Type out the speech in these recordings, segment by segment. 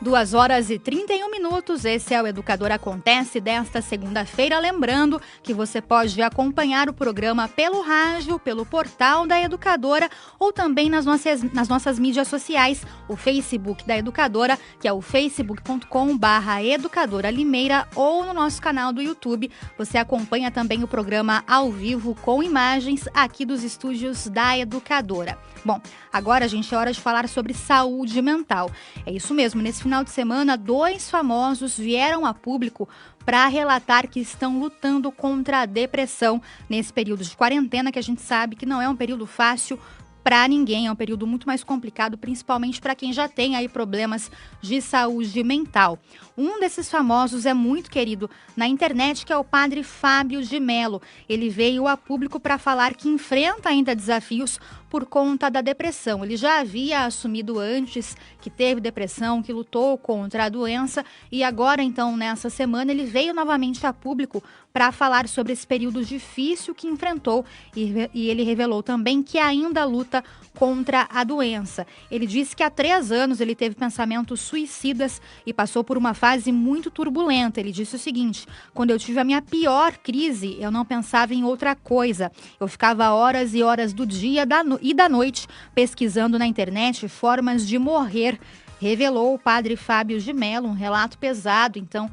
2h31, esse é o Educador Acontece desta segunda-feira. Lembrando que você pode acompanhar o programa pelo rádio, pelo portal da Educadora ou também nas nossas mídias sociais, o Facebook da Educadora, que é o facebook.com/Educadora Limeira, ou no nosso canal do YouTube. Você acompanha também o programa ao vivo com imagens aqui dos estúdios da Educadora. Bom, agora, gente, é hora de falar sobre saúde mental. É isso mesmo, nesse final de semana, 2 famosos vieram a público para relatar que estão lutando contra a depressão nesse período de quarentena, que a gente sabe que não é um período fácil para ninguém, é um período muito mais complicado, principalmente para quem já tem aí problemas de saúde mental. Um desses famosos é muito querido na internet, que é o padre Fábio de Mello. Ele veio a público para falar que enfrenta ainda desafios por conta da depressão. Ele já havia assumido antes que teve depressão, que lutou contra a doença, e agora, então, nessa semana, ele veio novamente a público para falar sobre esse período difícil que enfrentou, e ele revelou também que ainda luta contra a doença. Ele disse que há 3 anos ele teve pensamentos suicidas e passou por uma fase muito turbulenta. Ele disse o seguinte: quando eu tive a minha pior crise, eu não pensava em outra coisa. Eu ficava horas e horas do dia e da noite pesquisando na internet formas de morrer. Revelou o padre Fábio de Mello, um relato pesado, então,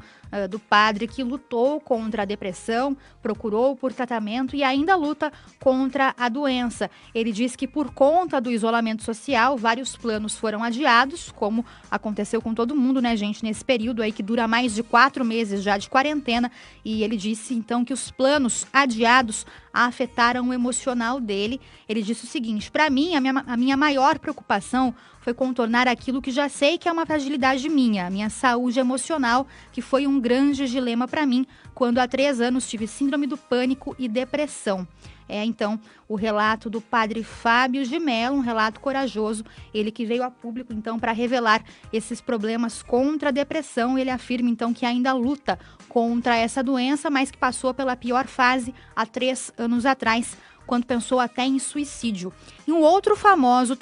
do padre que lutou contra a depressão, procurou por tratamento e ainda luta contra a doença. Ele diz que por conta do isolamento social, vários planos foram adiados, como aconteceu com todo mundo, né, gente, nesse período aí que dura mais de 4 meses já de quarentena. E ele disse, então, que os planos adiados afetaram o emocional dele. Ele disse o seguinte: para mim, a minha maior preocupação foi contornar aquilo que já sei que é uma fragilidade minha, a minha saúde emocional, que foi um grande dilema para mim quando há 3 anos tive síndrome do pânico e depressão. É, então, o relato do padre Fábio de Mello, um relato corajoso, ele que veio a público, então, para revelar esses problemas contra a depressão. Ele afirma, então, que ainda luta contra essa doença, mas que passou pela pior fase há 3 anos atrás, quando pensou até em suicídio. E um outro famoso,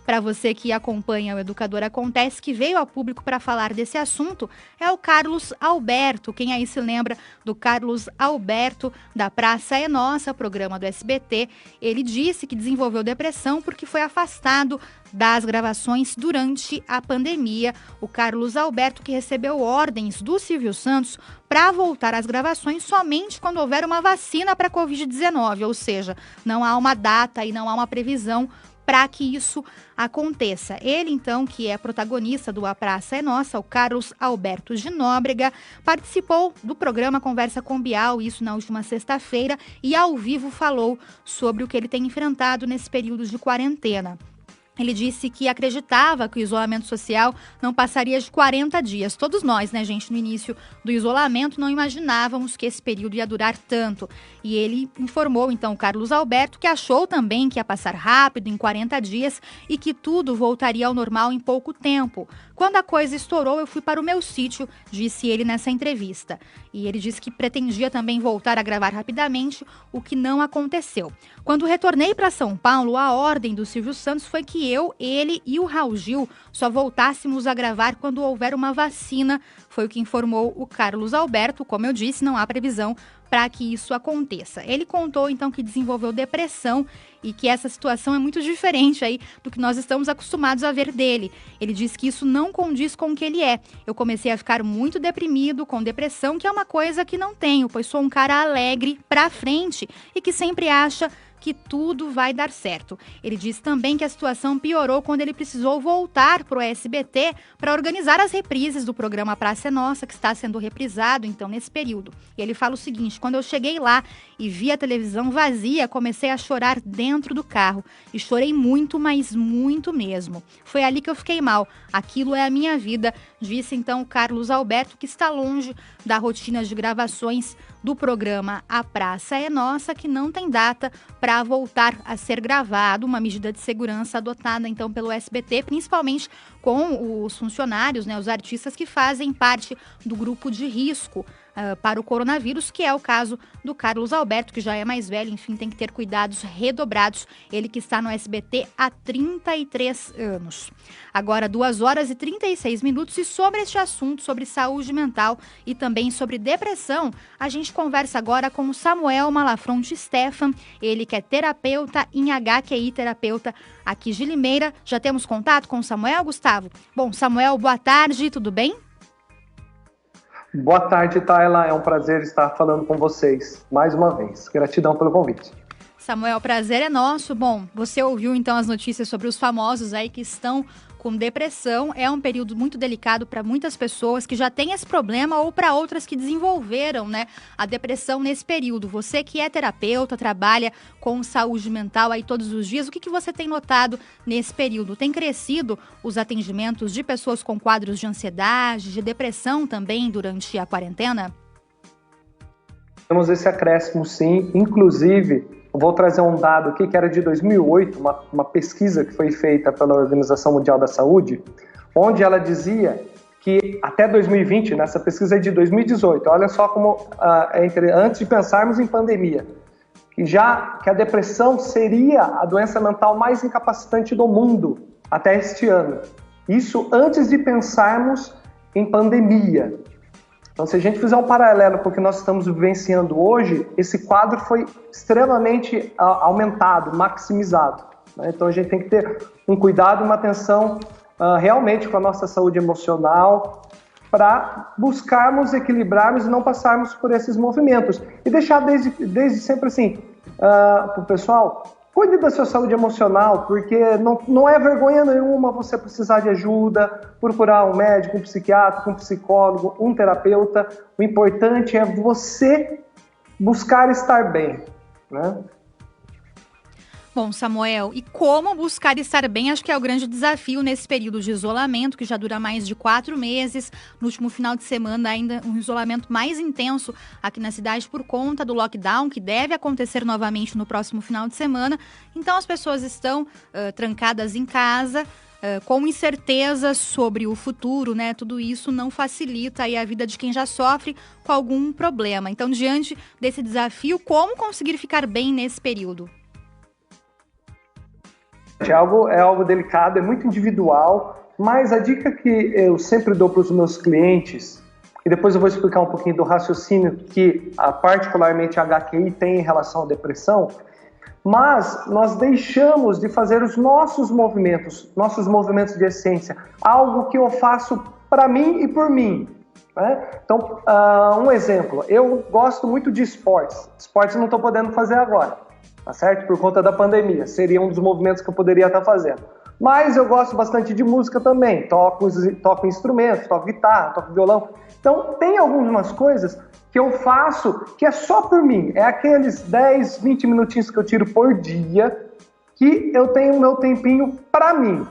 para você que acompanha o Educador Acontece, que veio ao público para falar desse assunto, é o Carlos Alberto. Quem aí se lembra do Carlos Alberto, da Praça é Nossa, programa do SBT? Ele disse que desenvolveu depressão porque foi afastado das gravações durante a pandemia. O Carlos Alberto, que recebeu ordens do Silvio Santos para voltar às gravações somente quando houver uma vacina para a Covid-19, ou seja, não há uma data e não há uma previsão para que isso aconteça. Ele, então, que é protagonista do A Praça é Nossa, o Carlos Alberto de Nóbrega, participou do programa Conversa com Bial, isso na última sexta-feira, e ao vivo falou sobre o que ele tem enfrentado nesse período de quarentena. Ele disse que acreditava que o isolamento social não passaria de 40 dias. Todos nós, né, gente, no início do isolamento, não imaginávamos que esse período ia durar tanto. E ele informou, então, o Carlos Alberto, que achou também que ia passar rápido, em 40 dias, e que tudo voltaria ao normal em pouco tempo. Quando a coisa estourou, eu fui para o meu sítio, disse ele nessa entrevista. E ele disse que pretendia também voltar a gravar rapidamente, o que não aconteceu. Quando retornei para São Paulo, a ordem do Silvio Santos foi que eu, ele e o Raul Gil só voltássemos a gravar quando houver uma vacina, foi o que informou o Carlos Alberto. Como eu disse, não há previsão para que isso aconteça. Ele contou, então, que desenvolveu depressão e que essa situação é muito diferente aí do que nós estamos acostumados a ver dele. Ele disse que isso não condiz com o que ele é. Eu comecei a ficar muito deprimido, com depressão, que é uma coisa que não tenho, pois sou um cara alegre, pra frente e que sempre acha que tudo vai dar certo. Ele disse também que a situação piorou quando ele precisou voltar para o SBT para organizar as reprises do programa Praça é Nossa, que está sendo reprisado, então, nesse período. E ele fala o seguinte: quando eu cheguei lá e vi a televisão vazia, comecei a chorar dentro do carro. E chorei muito, mas muito mesmo. Foi ali que eu fiquei mal. Aquilo é a minha vida, disse então o Carlos Alberto, que está longe da rotina de gravações do programa A Praça é Nossa, que não tem data para voltar a ser gravado, uma medida de segurança adotada então pelo SBT, principalmente com os funcionários, né, os artistas que fazem parte do grupo de risco para o coronavírus, que é o caso do Carlos Alberto, que já é mais velho, enfim, tem que ter cuidados redobrados. Ele que está no SBT há 33 anos. Agora, 2h36, e sobre este assunto, sobre saúde mental e também sobre depressão, a gente conversa agora com o Samuel Malafronte Stefan, ele que é terapeuta em HQI, terapeuta aqui de Limeira. Já temos contato com o Samuel, Gustavo? Bom, Samuel, boa tarde, tudo bem? Boa tarde, Tayla. É um prazer estar falando com vocês mais uma vez. Gratidão pelo convite. Samuel, prazer é nosso. Bom, você ouviu então as notícias sobre os famosos aí que estão com depressão. É um período muito delicado para muitas pessoas que já têm esse problema ou para outras que desenvolveram, né, a depressão nesse período. Você que é terapeuta, trabalha com saúde mental aí todos os dias, o que você tem notado nesse período? Tem crescido os atendimentos de pessoas com quadros de ansiedade, de depressão também durante a quarentena? Temos esse acréscimo, sim. Inclusive, eu vou trazer um dado aqui que era de 2008, uma pesquisa que foi feita pela Organização Mundial da Saúde, onde ela dizia que até 2020, nessa pesquisa é de 2018, olha só como, antes de pensarmos em pandemia, que a depressão seria a doença mental mais incapacitante do mundo até este ano. Isso antes de pensarmos em pandemia. Então, se a gente fizer um paralelo com o que nós estamos vivenciando hoje, esse quadro foi extremamente aumentado, maximizado, né? Então, a gente tem que ter um cuidado, uma atenção realmente com a nossa saúde emocional para buscarmos equilibrarmos e não passarmos por esses movimentos. E deixar desde sempre assim, para o pessoal, cuide da sua saúde emocional, porque não é vergonha nenhuma você precisar de ajuda, procurar um médico, um psiquiatra, um psicólogo, um terapeuta. O importante é você buscar estar bem, né? Bom, Samuel, e como buscar estar bem? Acho que é o grande desafio nesse período de isolamento, que já dura mais de 4 meses. No último final de semana, ainda um isolamento mais intenso aqui na cidade por conta do lockdown, que deve acontecer novamente no próximo final de semana. Então, as pessoas estão trancadas em casa, com incertezas sobre o futuro, né? Tudo isso não facilita aí a vida de quem já sofre com algum problema. Então, diante desse desafio, como conseguir ficar bem nesse período? É algo delicado, é muito individual, mas a dica que eu sempre dou para os meus clientes, e depois eu vou explicar um pouquinho do raciocínio que particularmente a HQI tem em relação à depressão, mas nós deixamos de fazer os nossos movimentos de essência, algo que eu faço para mim e por mim, né? Então, um exemplo, eu gosto muito de esportes eu não estou podendo fazer agora, tá certo? Por conta da pandemia, seria um dos movimentos que eu poderia estar fazendo. Mas eu gosto bastante de música também, toco instrumentos, toco guitarra, toco violão. Então, tem algumas coisas que eu faço que é só por mim. É aqueles 10, 20 minutinhos que eu tiro por dia, que eu tenho o meu tempinho para mim.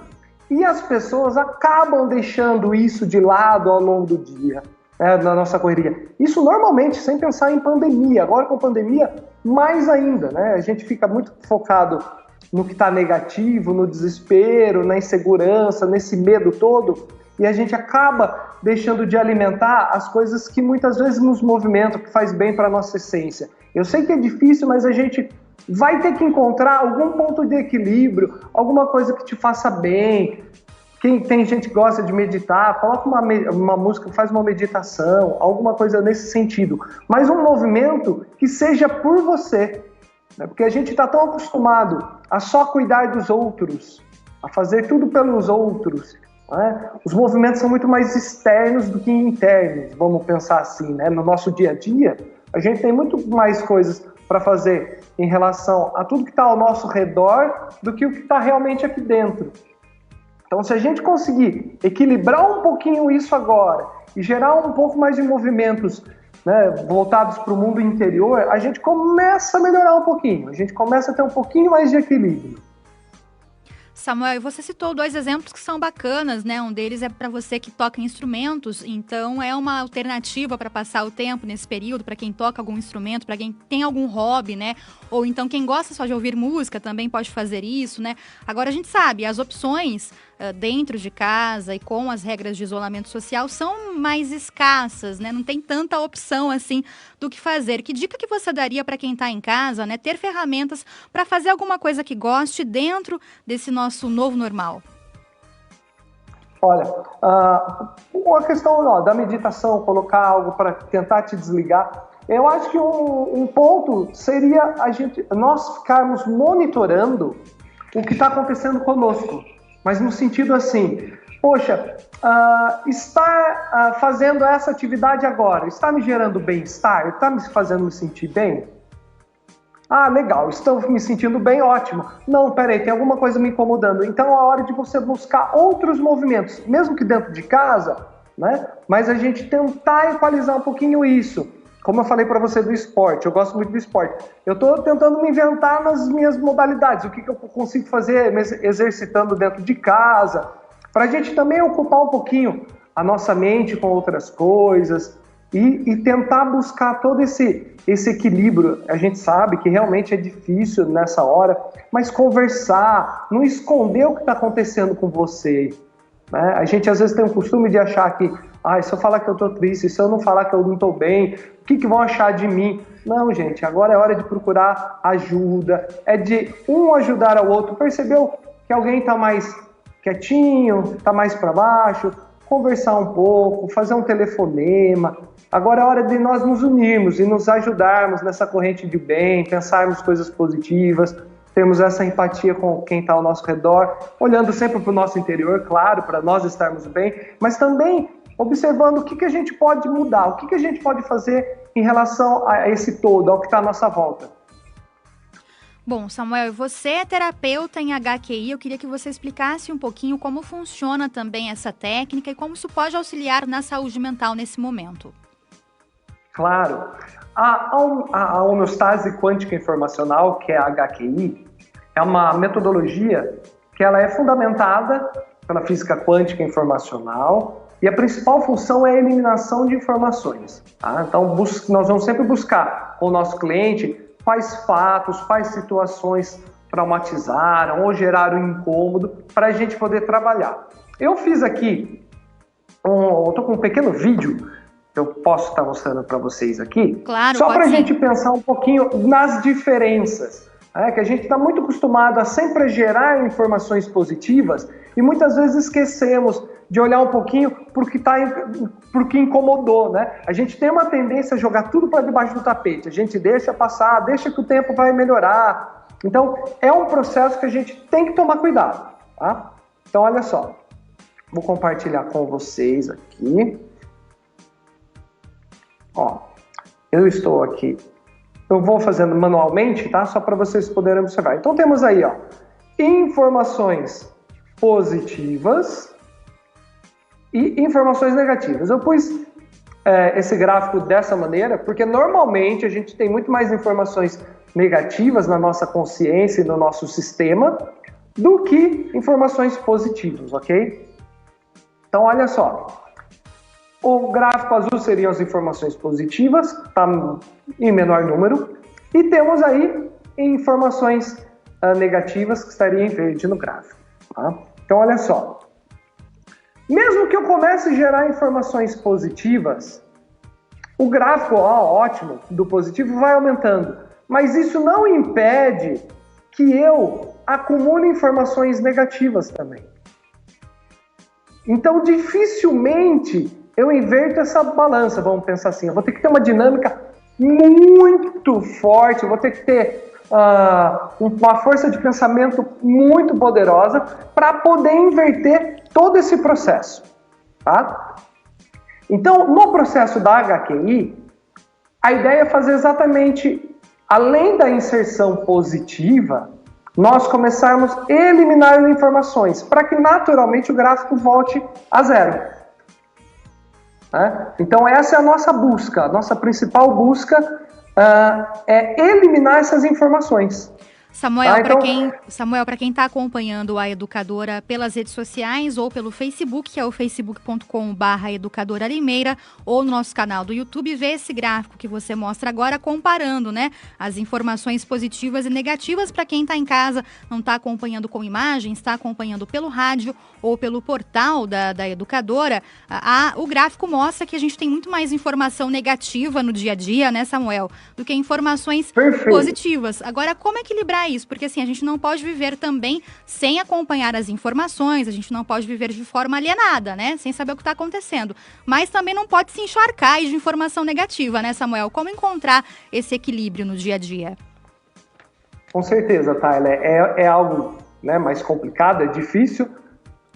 E as pessoas acabam deixando isso de lado ao longo do dia, né, na nossa correria. Isso normalmente sem pensar em pandemia. Agora com pandemia, mais ainda, né? A gente fica muito focado no que está negativo, no desespero, na insegurança, nesse medo todo, e a gente acaba deixando de alimentar as coisas que muitas vezes nos movimentam, que faz bem para a nossa essência. Eu sei que é difícil, mas a gente vai ter que encontrar algum ponto de equilíbrio, alguma coisa que te faça bem. Tem gente que gosta de meditar, coloca uma música, faz uma meditação, alguma coisa nesse sentido. Mas um movimento que seja por você, né? Porque a gente está tão acostumado a só cuidar dos outros, a fazer tudo pelos outros, né? Os movimentos são muito mais externos do que internos, vamos pensar assim, né? No nosso dia a dia, a gente tem muito mais coisas para fazer em relação a tudo que está ao nosso redor do que o que está realmente aqui dentro. Então, se a gente conseguir equilibrar um pouquinho isso agora e gerar um pouco mais de movimentos, né, voltados para o mundo interior, a gente começa a melhorar um pouquinho, a gente começa a ter um pouquinho mais de equilíbrio. Samuel, você citou 2 exemplos que são bacanas, né? Um deles é para você que toca instrumentos, então é uma alternativa para passar o tempo nesse período, para quem toca algum instrumento, para quem tem algum hobby, né? Ou então quem gosta só de ouvir música também pode fazer isso, né? Agora a gente sabe, as opções dentro de casa e com as regras de isolamento social são mais escassas, né? Não tem tanta opção assim do que fazer. Que dica que você daria para quem está em casa, né? Ter ferramentas para fazer alguma coisa que goste dentro desse nosso novo normal? Olha, a questão da meditação, colocar algo para tentar te desligar, eu acho que um ponto seria nós ficarmos monitorando o que está acontecendo conosco. Mas no sentido assim, poxa, estar fazendo essa atividade agora, está me gerando bem-estar? Está me fazendo me sentir bem? Ah, legal, estou me sentindo bem, ótimo. Não, peraí, tem alguma coisa me incomodando. Então é a hora de você buscar outros movimentos, mesmo que dentro de casa, né? Mas a gente tentar equalizar um pouquinho isso. Como eu falei para você do esporte, eu gosto muito do esporte. Eu estou tentando me inventar nas minhas modalidades, o que eu consigo fazer me exercitando dentro de casa, para a gente também ocupar um pouquinho a nossa mente com outras coisas e tentar buscar todo esse equilíbrio. A gente sabe que realmente é difícil nessa hora, mas conversar, não esconder o que está acontecendo com você, né? A gente às vezes tem o costume de achar que se eu falar que eu estou triste, se eu não falar que eu não estou bem, o que vão achar de mim? Não, gente, agora é hora de procurar ajuda, é de um ajudar ao outro. Percebeu que alguém está mais quietinho, está mais para baixo? Conversar um pouco, fazer um telefonema. Agora é hora de nós nos unirmos e nos ajudarmos nessa corrente de bem, pensarmos coisas positivas, termos essa empatia com quem está ao nosso redor, olhando sempre para o nosso interior, claro, para nós estarmos bem, mas também observando o que a gente pode mudar, o que a gente pode fazer em relação a esse todo, ao que está à nossa volta. Bom, Samuel, você é terapeuta em HQI, eu queria que você explicasse um pouquinho como funciona também essa técnica e como isso pode auxiliar na saúde mental nesse momento. Claro. A homeostase quântica informacional, que é a HQI, é uma metodologia que ela é fundamentada pela física quântica informacional e a principal função é a eliminação de informações. Tá? Então, nós vamos sempre buscar com o nosso cliente quais fatos, quais situações traumatizaram ou geraram incômodo para a gente poder trabalhar. Eu fiz aqui, eu estou com um pequeno vídeo que eu posso estar mostrando para vocês aqui, claro, só para a gente pensar um pouquinho nas diferenças. Que a gente está muito acostumado a sempre gerar informações positivas e muitas vezes esquecemos de olhar um pouquinho por que incomodou, né? A gente tem uma tendência a jogar tudo para debaixo do tapete, a gente deixa passar, deixa que o tempo vai melhorar. Então, é um processo que a gente tem que tomar cuidado, tá? Então, olha só, vou compartilhar com vocês aqui. Ó, eu estou aqui. Eu vou fazendo manualmente, tá? Só para vocês poderem observar. Então temos aí, ó, informações positivas e informações negativas. Eu pus esse gráfico dessa maneira porque normalmente a gente tem muito mais informações negativas na nossa consciência e no nosso sistema do que informações positivas, ok? Então olha só. O gráfico azul seriam as informações positivas, tá em menor número, e temos aí informações negativas que estariam em verde no gráfico. Tá? Então, olha só. Mesmo que eu comece a gerar informações positivas, o gráfico, ótimo, do positivo vai aumentando. Mas isso não impede que eu acumule informações negativas também. Então, dificilmente eu inverto essa balança, vamos pensar assim, eu vou ter que ter uma dinâmica muito forte, eu vou ter que ter uma força de pensamento muito poderosa para poder inverter todo esse processo, tá? Então, no processo da HQI, a ideia é fazer exatamente, além da inserção positiva, nós começarmos a eliminar informações, para que naturalmente o gráfico volte a zero. Então essa é a nossa busca, a nossa principal busca é eliminar essas informações. Samuel, para quem está acompanhando a Educadora pelas redes sociais ou pelo Facebook, que é o facebook.com/educadoralimeira, ou no nosso canal do YouTube, vê esse gráfico que você mostra agora, comparando, né, as informações positivas e negativas para quem está em casa, não está acompanhando com imagens, está acompanhando pelo rádio ou pelo portal da Educadora. O gráfico mostra que a gente tem muito mais informação negativa no dia a dia, né, Samuel, do que informações positivas. Agora, como equilibrar isso? Porque assim, a gente não pode viver também sem acompanhar as informações, a gente não pode viver de forma alienada, né? Sem saber o que está acontecendo. Mas também não pode se encharcar de informação negativa, né, Samuel? Como encontrar esse equilíbrio no dia a dia? Com certeza, Tayler. É algo, né, mais complicado, é difícil.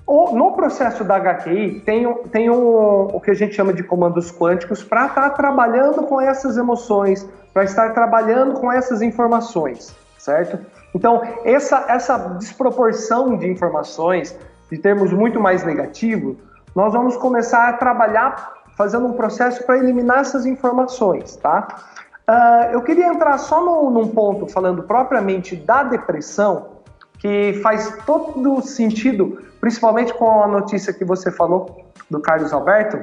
No processo da HQI, tem o que a gente chama de comandos quânticos para estar trabalhando com essas emoções, para estar trabalhando com essas informações, certo? Então, essa desproporção de informações, de termos muito mais negativos, nós vamos começar a trabalhar fazendo um processo para eliminar essas informações, tá? Eu queria entrar só num ponto, falando propriamente da depressão, que faz todo sentido, principalmente com a notícia que você falou do Carlos Alberto.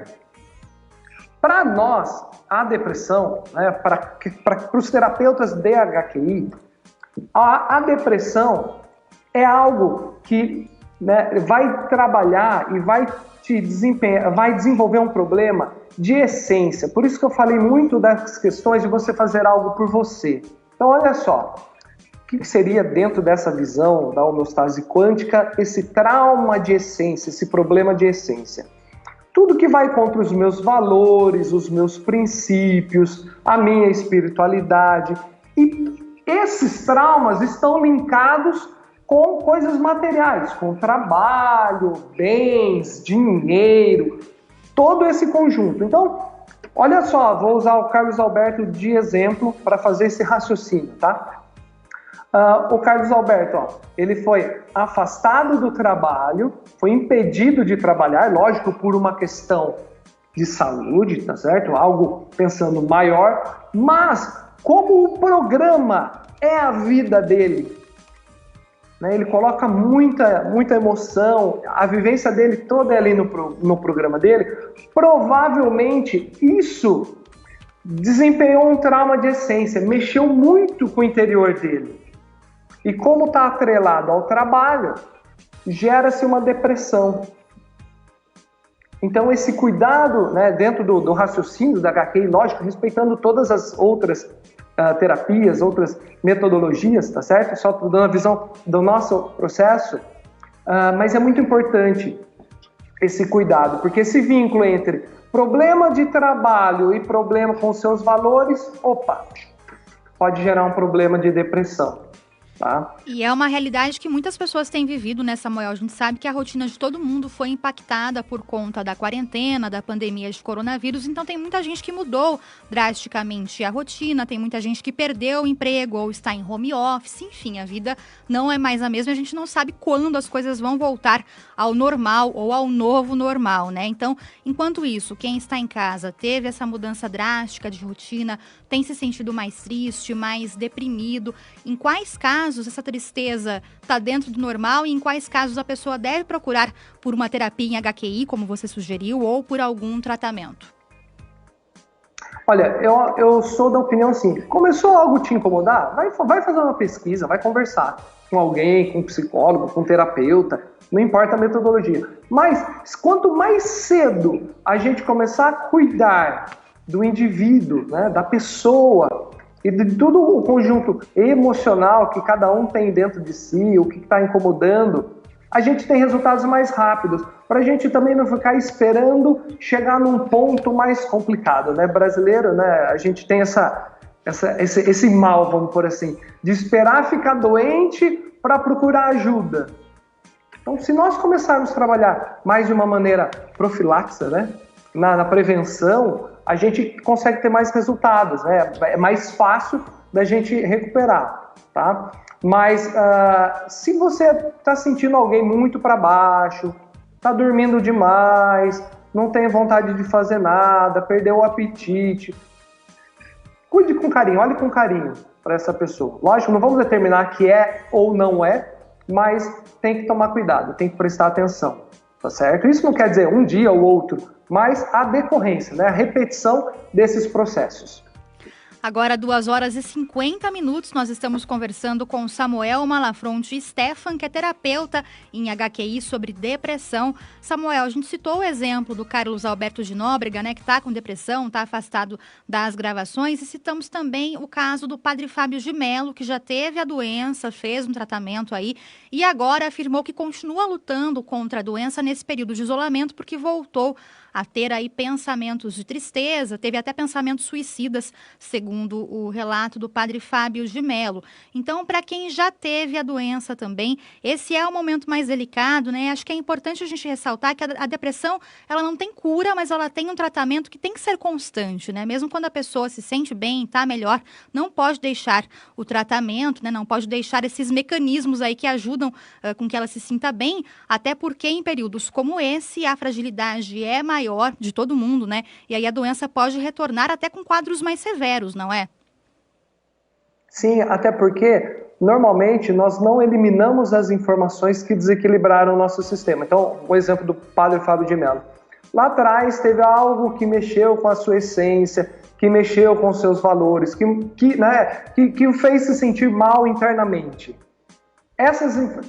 Para nós, a depressão, né, para os terapeutas de HQI, a depressão é algo que, né, vai trabalhar e vai desenvolver um problema de essência. Por isso que eu falei muito das questões de você fazer algo por você. Então, olha só, o que seria, dentro dessa visão da homeostase quântica, esse trauma de essência, esse problema de essência? Tudo que vai contra os meus valores, os meus princípios, a minha espiritualidade. E esses traumas estão linkados com coisas materiais, com trabalho, bens, dinheiro, todo esse conjunto. Então, olha só, vou usar o Carlos Alberto de exemplo para fazer esse raciocínio, tá? O Carlos Alberto, ele foi afastado do trabalho, foi impedido de trabalhar, lógico, por uma questão de saúde, tá certo? Algo pensando maior, mas como o programa é a vida dele, né? Ele coloca muita emoção, a vivência dele toda é ali no programa dele, provavelmente isso desempenhou um trauma de essência, mexeu muito com o interior dele. E como está atrelado ao trabalho, gera-se uma depressão. Então, esse cuidado, né, dentro do raciocínio da HQI, lógico, respeitando todas as outras terapias, outras metodologias, tá certo? Só dando a visão do nosso processo, mas é muito importante esse cuidado, porque esse vínculo entre problema de trabalho e problema com seus valores, pode gerar um problema de depressão. Tá? E é uma realidade que muitas pessoas têm vivido, né, Samuel? A gente sabe que a rotina de todo mundo foi impactada por conta da quarentena, da pandemia de coronavírus, então tem muita gente que mudou drasticamente a rotina, tem muita gente que perdeu o emprego ou está em home office, enfim, a vida não é mais a mesma, a gente não sabe quando as coisas vão voltar ao normal ou ao novo normal, né? Então, enquanto isso, quem está em casa teve essa mudança drástica de rotina, tem se sentido mais triste, mais deprimido, em quais casos essa tristeza está dentro do normal e em quais casos a pessoa deve procurar por uma terapia em HQI, como você sugeriu, ou por algum tratamento? Olha, eu sou da opinião assim, começou algo te incomodar, vai fazer uma pesquisa, vai conversar com alguém, com um psicólogo, com um terapeuta, não importa a metodologia. Mas quanto mais cedo a gente começar a cuidar do indivíduo, né, da pessoa, e de todo o conjunto emocional que cada um tem dentro de si, o que está incomodando, a gente tem resultados mais rápidos, para a gente também não ficar esperando chegar num ponto mais complicado, né? Brasileiro, né? A gente tem esse mal, vamos por assim, de esperar ficar doente para procurar ajuda. Então, se nós começarmos a trabalhar mais de uma maneira profilática, né? Na prevenção, a gente consegue ter mais resultados, né? É mais fácil da gente recuperar, tá? Mas se você está sentindo alguém muito para baixo, está dormindo demais, não tem vontade de fazer nada, perdeu o apetite, cuide com carinho, olhe com carinho para essa pessoa. Lógico, não vamos determinar que é ou não é, mas tem que tomar cuidado, tem que prestar atenção, tá certo? Isso não quer dizer um dia ou outro, mas a decorrência, né, a repetição desses processos. Agora, 2h50, nós estamos conversando com Samuel Malafronte Stefan, que é terapeuta em HQI sobre depressão. Samuel, a gente citou o exemplo do Carlos Alberto de Nóbrega, né, que está com depressão, está afastado das gravações, e citamos também o caso do padre Fábio de Mello, que já teve a doença, fez um tratamento aí, e agora afirmou que continua lutando contra a doença nesse período de isolamento, porque voltou a ter aí pensamentos de tristeza, teve até pensamentos suicidas, segundo o relato do padre Fábio de Mello. Então, para quem já teve a doença também, esse é o momento mais delicado, né? Acho que é importante a gente ressaltar que a depressão, ela não tem cura, mas ela tem um tratamento que tem que ser constante, né? Mesmo quando a pessoa se sente bem, está melhor, não pode deixar o tratamento, né? Não pode deixar esses mecanismos aí que ajudam com que ela se sinta bem, até porque em períodos como esse, a fragilidade é maior de todo mundo, né? E aí a doença pode retornar até com quadros mais severos, não é? Sim, até porque normalmente nós não eliminamos as informações que desequilibraram o nosso sistema. Então, o exemplo do padre Fábio de Mello. Lá atrás teve algo que mexeu com a sua essência, que mexeu com os seus valores, que o fez se sentir mal internamente.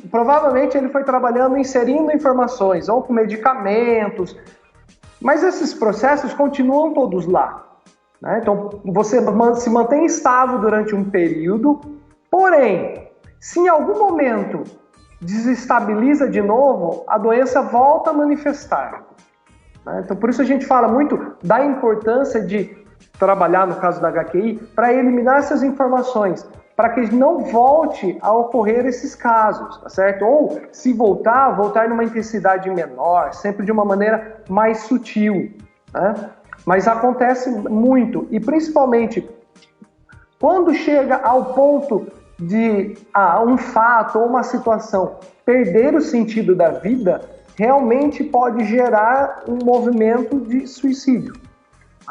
Provavelmente ele foi trabalhando, inserindo informações, ou com medicamentos, mas esses processos continuam todos lá, né? Então, você se mantém estável durante um período, porém, se em algum momento desestabiliza de novo, a doença volta a manifestar, né? Então, por isso a gente fala muito da importância de trabalhar, no caso da HQI, para eliminar essas informações, para que não volte a ocorrer esses casos, tá certo? Ou, se voltar numa intensidade menor, sempre de uma maneira mais sutil, né? Mas acontece muito, e principalmente quando chega ao ponto de um fato ou uma situação perder o sentido da vida, realmente pode gerar um movimento de suicídio.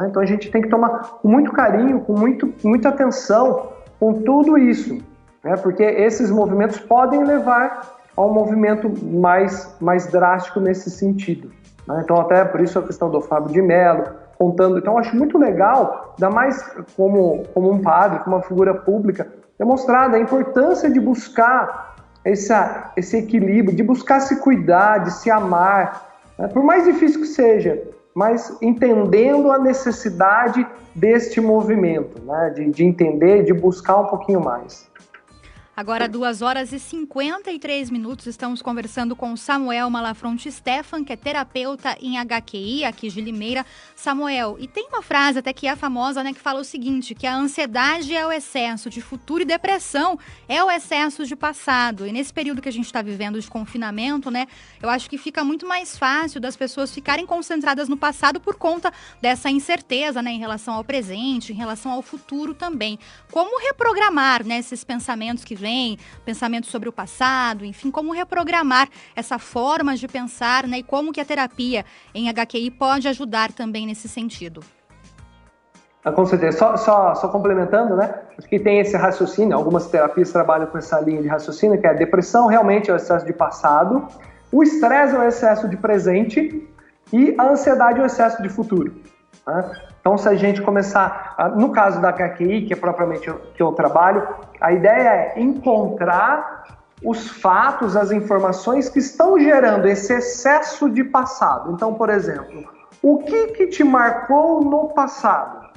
Então a gente tem que tomar com muito carinho, com muita atenção com tudo isso, né? Porque esses movimentos podem levar a um movimento mais drástico nesse sentido, né? Então até por isso a questão do Fábio de Mello, contando. Então eu acho muito legal, ainda mais como um padre, como uma figura pública, demonstrada a importância de buscar esse equilíbrio, de buscar se cuidar, de se amar, né? Por mais difícil que seja, mas entendendo a necessidade deste movimento, né? De entender, de buscar um pouquinho mais. Agora, 2h53, estamos conversando com Samuel Malafronte Stefan, que é terapeuta em HQI, aqui de Limeira. Samuel, e tem uma frase até que é famosa, né, que fala o seguinte, que a ansiedade é o excesso de futuro e depressão é o excesso de passado. E nesse período que a gente está vivendo de confinamento, né, eu acho que fica muito mais fácil das pessoas ficarem concentradas no passado por conta dessa incerteza, né, em relação ao presente, em relação ao futuro também. Como reprogramar, né, esses pensamentos que vêm, pensamentos sobre o passado, enfim, como reprogramar essa forma de pensar, né, e como que a terapia em HQI pode ajudar também nesse sentido. Com certeza. Só complementando, né, que tem esse raciocínio, algumas terapias trabalham com essa linha de raciocínio, que é a depressão realmente é o excesso de passado, o estresse é o excesso de presente e a ansiedade é o excesso de futuro, né? Então, se a gente começar, no caso da HQI, que é propriamente o que eu trabalho, a ideia é encontrar os fatos, as informações que estão gerando esse excesso de passado. Então, por exemplo, o que te marcou no passado?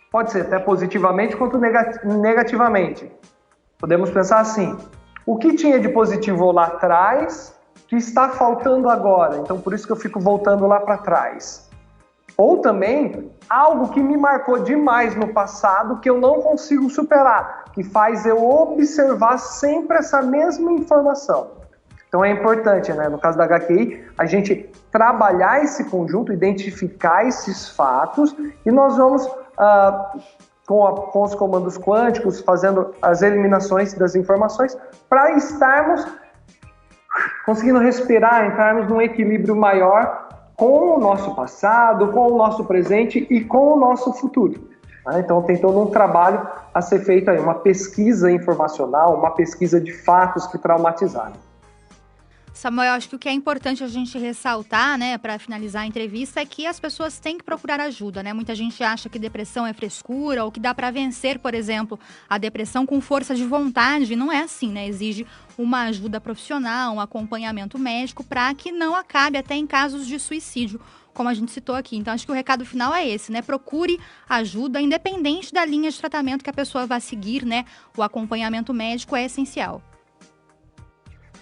Pode ser até positivamente quanto negativamente. Podemos pensar assim, o que tinha de positivo lá atrás que está faltando agora? Então, por isso que eu fico voltando lá para trás. Ou também, algo que me marcou demais no passado que eu não consigo superar, que faz eu observar sempre essa mesma informação. Então é importante, né, no caso da HQI, a gente trabalhar esse conjunto, identificar esses fatos e nós vamos, com os comandos quânticos, fazendo as eliminações das informações para estarmos conseguindo respirar, entrarmos num equilíbrio maior com o nosso passado, com o nosso presente e com o nosso futuro. Né? Então tem todo um trabalho a ser feito aí, uma pesquisa informacional, uma pesquisa de fatos que traumatizaram. Samuel, acho que o que é importante a gente ressaltar, né, para finalizar a entrevista, é que as pessoas têm que procurar ajuda, né? Muita gente acha que depressão é frescura ou que dá para vencer, por exemplo, a depressão com força de vontade. Não é assim, né? Exige uma ajuda profissional, um acompanhamento médico para que não acabe até em casos de suicídio, como a gente citou aqui. Então, acho que o recado final é esse, né? Procure ajuda, independente da linha de tratamento que a pessoa vai seguir, né? O acompanhamento médico é essencial.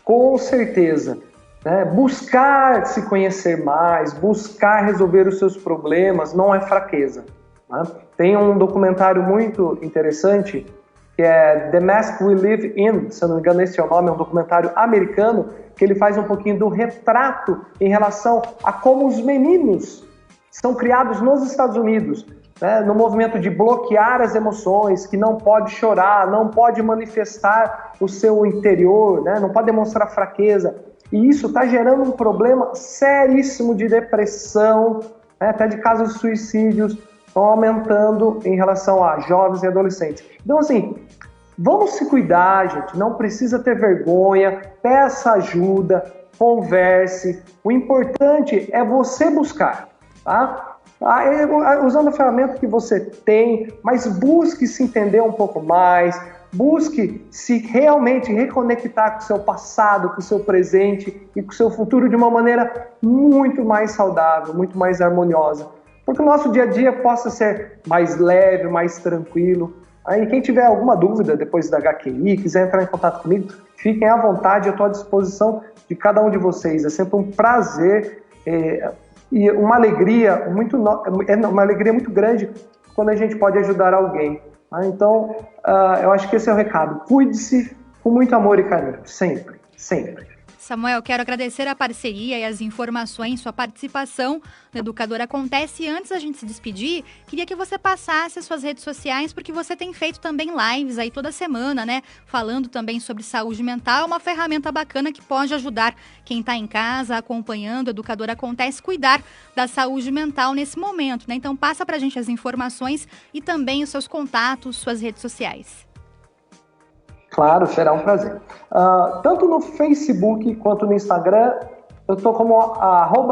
Com certeza, né? Buscar se conhecer mais, buscar resolver os seus problemas não é fraqueza. Né? Tem um documentário muito interessante que é The Mask We Live In, se eu não me engano esse é o nome, é um documentário americano que ele faz um pouquinho do retrato em relação a como os meninos são criados nos Estados Unidos, né, no movimento de bloquear as emoções, que não pode chorar, não pode manifestar o seu interior, né, não pode demonstrar fraqueza. E isso está gerando um problema seríssimo de depressão, né, até de casos de suicídios, estão aumentando em relação a jovens e adolescentes. Então, assim, vamos se cuidar, gente, não precisa ter vergonha, peça ajuda, converse. O importante é você buscar, tá? Usando a ferramenta que você tem, mas busque se entender um pouco mais, busque se realmente reconectar com o seu passado, com o seu presente e com o seu futuro de uma maneira muito mais saudável, muito mais harmoniosa. Porque o nosso dia a dia possa ser mais leve, mais tranquilo. Aí quem tiver alguma dúvida depois da HQI, quiser entrar em contato comigo, fiquem à vontade, eu estou à disposição de cada um de vocês. É sempre um prazer e uma alegria muito grande quando a gente pode ajudar alguém. Então, eu acho que esse é o recado. Cuide-se com muito amor e carinho, sempre, sempre. Samuel, quero agradecer a parceria e as informações, sua participação no Educador Acontece. E antes da gente se despedir, queria que você passasse as suas redes sociais, porque você tem feito também lives aí toda semana, né? Falando também sobre saúde mental, uma ferramenta bacana que pode ajudar quem está em casa, acompanhando o Educador Acontece, cuidar da saúde mental nesse momento, né? Então passa pra gente as informações e também os seus contatos, suas redes sociais. Claro, será um prazer. Tanto no Facebook quanto no Instagram, eu estou como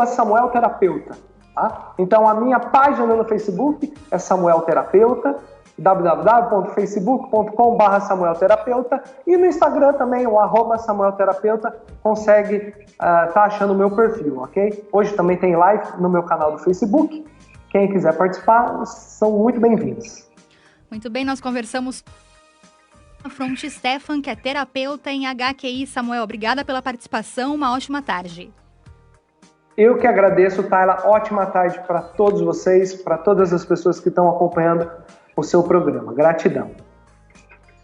@SamuelTerapeuta. Tá? Então, a minha página no Facebook é Samuel Terapeuta, www.facebook.com/SamuelTerapeuta, e no Instagram também, o @SamuelTerapeuta, consegue tá achando o meu perfil, ok? Hoje também tem live no meu canal do Facebook. Quem quiser participar, são muito bem-vindos. Muito bem, nós conversamos Fronte Stefan, que é terapeuta em HQI. Samuel, obrigada pela participação, uma ótima tarde. Eu que agradeço, Tayla, ótima tarde para todos vocês, para todas as pessoas que estão acompanhando o seu programa. Gratidão.